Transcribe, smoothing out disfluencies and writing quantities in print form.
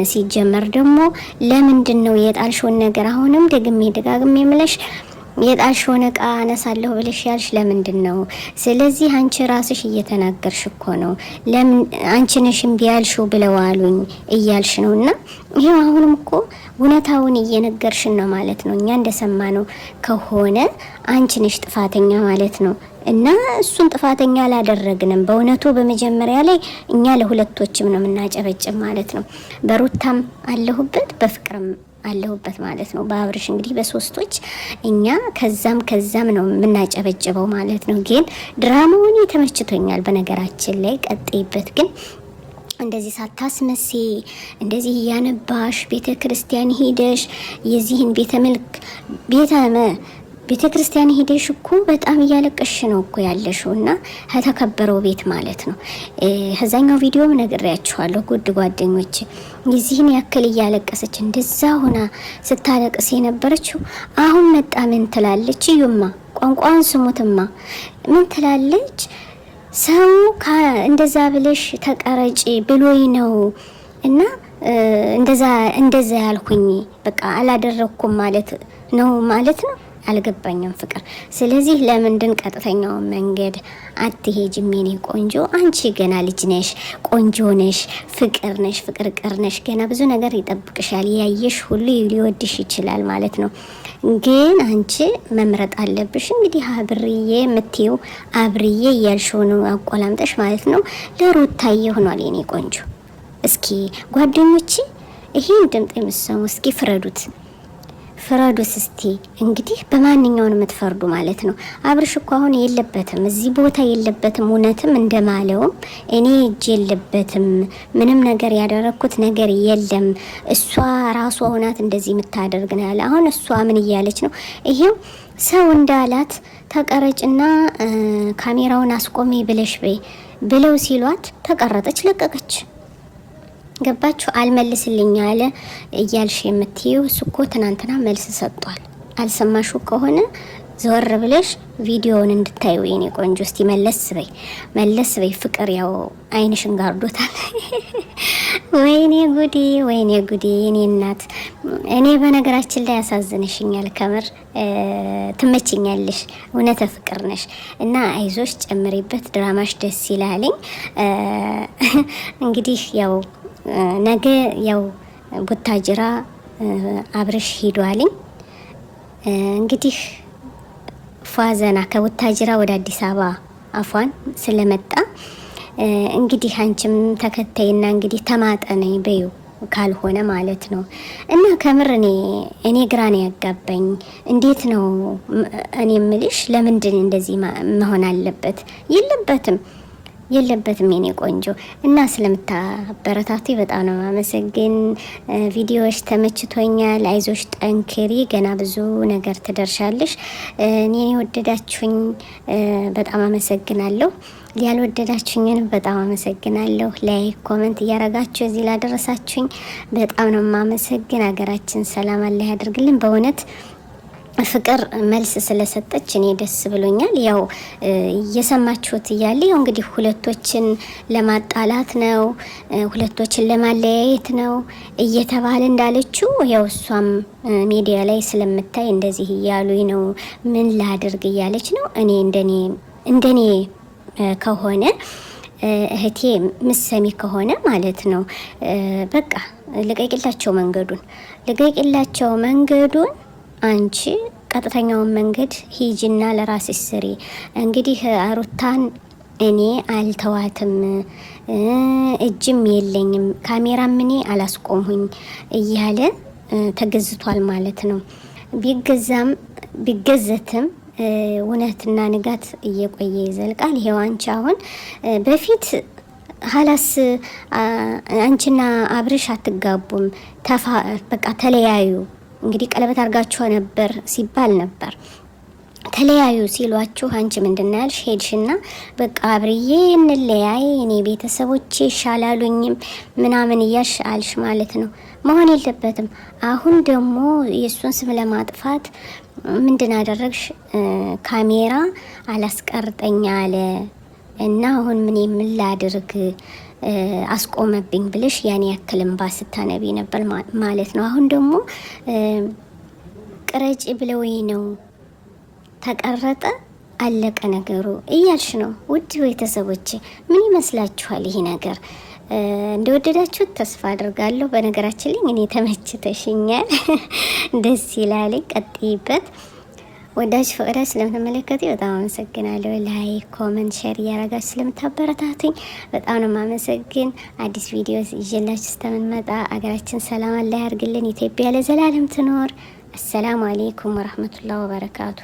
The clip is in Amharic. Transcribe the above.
ሲጀመር ደግሞ ለምንድነው የጣልሽውን ነገር አሁንም ደጋግሜ ምለሽ የጣልሽውን እቃ አነሳለሁ ብለሽ ያልሽ ለምንድነው? ስለዚህ አንቺ ራስሽ እየተናገርሽ እኮ ነው። ለምን አንቺ ነሽ እምቢ ያልሽው ብለዋሉኝ እያልሽ ነውና ይሄው አሁንም እኮ እውነታውን እየነገርሽን ነው ማለት ነው። እኛ እንደሰማነው ከሆነ አንቺ ነሽ ጥፋተኛ ማለት ነው። እና እሱን ጥፋተኛ አላደረግንም። በእውነቱ በመጀመሪያ ላይ እኛ ለሁለቶችም ነው የምናጨበጭብ ማለት ነው። በሩታም አለሁበት በፍቅርም አለሁበት ማለት ነው። በአብርሽ እንግዲህ በሶስቶች እኛ ከዛም ነው የምናጨበጭበው ማለት ነው። ግን ድራማውን ተመችቶኛል በነገራችን ላይ ቀጥይበት። ግን እንደዚህ ሳታስመሲ እንደዚህ እያነባሽ ቤተ ክርስቲያን ሄደሽ የዚህን ቤተ ክርስቲያን ሄደሽ እኮ በጣም እያለቀሽ ነው እኮ ያለሽውና ከተከበረው ቤት ማለት ነው። ከዛኛው ቪዲዮም ነግሬያችኋለሁ ጉድ ጓደኞች። የዚህን ያክል እያለቀሰች እንደዛ ሆና ስታለቅስ የነበረችው አሁን መጣ ምን ትላለች? እዩማ ቋንቋን ስሙትማ ምን ትላለች? ሰው እንደዛ ብለሽ ተቀረጪ ብሎኝ ነው እና እንደዛ ያልኩኝ በቃ አላደረኩም ማለት ነው አልገባኝም ፍቅር። ስለዚህ ለምንድን ቀጥተኛው መንገድ አትሄጂም? የኔ ቆንጆ አንቺ ገና ልጅ ነሽ፣ ቆንጆ ነሽ፣ ፍቅር ነሽ፣ ገና ብዙ ነገር ይጠብቅሻል። ያየሽ ሁሉ ሊወድሽ ይችላል ማለት ነው። ግን አንቺ መምረጥ አለብሽ። እንግዲህ አብርዬ የምትይው አብርዬ እያልሽው ነው አቆላምጠሽ ማለት ነው። ለሩታዬ ሆኗል የኔ ቆንጆ። እስኪ ጓደኞቼ ይሄን ድምጽ የምትሰሙ እስኪ ፍረዱት እስቲ። እንግዲህ በማንኛውም የምትፈርዱ ማለት ነው። አብርሽ እኮ አሁን የለበትም እዚህ ቦታ የለበትም። እውነትም እንደማለውም እኔ እጅ የለበትም፣ ምንም ነገር ያደረኩት ነገር የለም። እሷ ራሷ ሆናት እንደዚህ የምታደርግ ነው ያለ። አሁን እሷ ምን እያለች ነው? ይሄው ሰው እንዳላት ተቀረጭና ካሜራውን አስቆሚ ብለሽ በይ ብለው ሲሏት ተቀረጠች፣ ለቀቀች። ገባችሁ? አልመልስልኝ አለ እያልሽ የምትይው እሱ እኮ ትናንትና መልስ ሰጥቷል። አልሰማሹ ከሆነ ዘወር ብለሽ ቪዲዮውን እንድታዩ የኔ ቆንጆ። እስቲ መለስ በይ ፍቅር። ያው አይንሽን ጋርዶታል። ወይኔ ጉዴ የኔ እናት። እኔ በነገራችን ላይ ያሳዝንሽኛል ከምር ትመችኛለሽ። እውነተ ፍቅር ነሽ እና አይዞሽ፣ ጨምሪበት። ድራማሽ ደስ ይላልኝ። እንግዲህ ያው ነገ ያው ቡታጅራ አብርሽ ሄዷልኝ። እንግዲህ ፏዘና ከቡታጅራ ወደ አዲስ አበባ አፏን ስለመጣ እንግዲህ አንቺም ተከታይና እንግዲህ ተማጠነኝ በዩ ካልሆነ ማለት ነው። እና ከምር እኔ ግራ ነው ያጋባኝ። እንዴት ነው እኔ የምልሽ፣ ለምንድን እንደዚህ መሆን አለበት? የለበትም የኔ ቆንጆ። እና ስለምታበረታቱ በጣም ነው ማመሰግን። ቪዲዮዎች ተመችቶኛል። አይዞሽ፣ ጠንክሪ፣ ገና ብዙ ነገር ትደርሻለሽ። እኔ ወደዳችሁኝ በጣም አመሰግናለሁ። ያልወደዳችሁኝን በጣም አመሰግናለሁ። ላይክ ኮሜንት እያረጋችሁ እዚህ ላደረሳችሁኝ በጣም ነው ማመሰግን። ሀገራችን ሰላም አላህ ያድርግልን። በእውነት ፍቅር መልስ ስለሰጠች እኔ ደስ ብሎኛል። ያው እየሰማችሁት እያለ ያው እንግዲህ ሁለቶችን ለማጣላት ነው፣ ሁለቶችን ለማለያየት ነው እየተባለ እንዳለችው ያው እሷም ሚዲያ ላይ ስለምታይ እንደዚህ እያሉኝ ነው ምን ላድርግ እያለች ነው። እኔ እንደኔ ከሆነ እህቴ ምሰሚ ከሆነ ማለት ነው በቃ ልቀቂላቸው መንገዱን አንቺ ቀጥተኛውን መንገድ ሂጂና ለራስሽ ስሪ። እንግዲህ ሩታን እኔ አልተዋትም፣ እጅም የለኝም፣ ካሜራም እኔ አላስቆምሁኝ እያለ ተገዝቷል ማለት ነው። ቢገዘትም እውነትና ንጋት እየቆየ ይዘልቃል። ይሄው አንቺ አሁን በፊት ሀላስ አንቺና አብርሽ አትጋቡም፣ በቃ ተለያዩ። እንግዲህ ቀለበት አርጋችሁ ነበር ሲባል ነበር። ተለያዩ ሲሏችሁ አንቺ ምንድነው ያልሽ? ሄድሽና በቃ አብርዬ እንለያይ፣ እኔ ቤተሰቦቼ ይሻላሉኝም ምናምን እያልሽ አልሽ ማለት ነው። መሆን የለበትም። አሁን ደግሞ የእሱን ስም ለማጥፋት ምንድን አደረግሽ? ካሜራ አላስቀርጠኝ አለ እና አሁን ምን ላድርግ አስቆመብኝ ብለሽ ያኔ ያክልም ባስታነቢ ነበር ማለት ነው። አሁን ደግሞ ቅረጭ ብለውኝ ነው ተቀረጠ አለቀ ነገሩ እያልሽ ነው። ውድ ቤተሰቦች ምን ይመስላችኋል ይሄ ነገር? እንደወደዳችሁት ተስፋ አድርጋለሁ። በነገራችን ላይ እኔ ተመችተሽኛል፣ ደስ ይላል። ቀጥይበት። ወዳጅ ፈቅዳችሁ ስለምትመለከቱ በጣም አመሰግናለሁ። ላይክ፣ ኮሜንት፣ ሼር እያረጋችሁ ስለምታበረታቱኝ በጣም ነው የማመሰግን። አዲስ ቪዲዮ ይዤላችሁ እስከምንመጣ አገራችን ሰላም አላህ ያርግልን። ኢትዮጵያ ለዘላለም ትኖር። አሰላሙ አለይኩም ወራህመቱላሂ ወበረካቱ።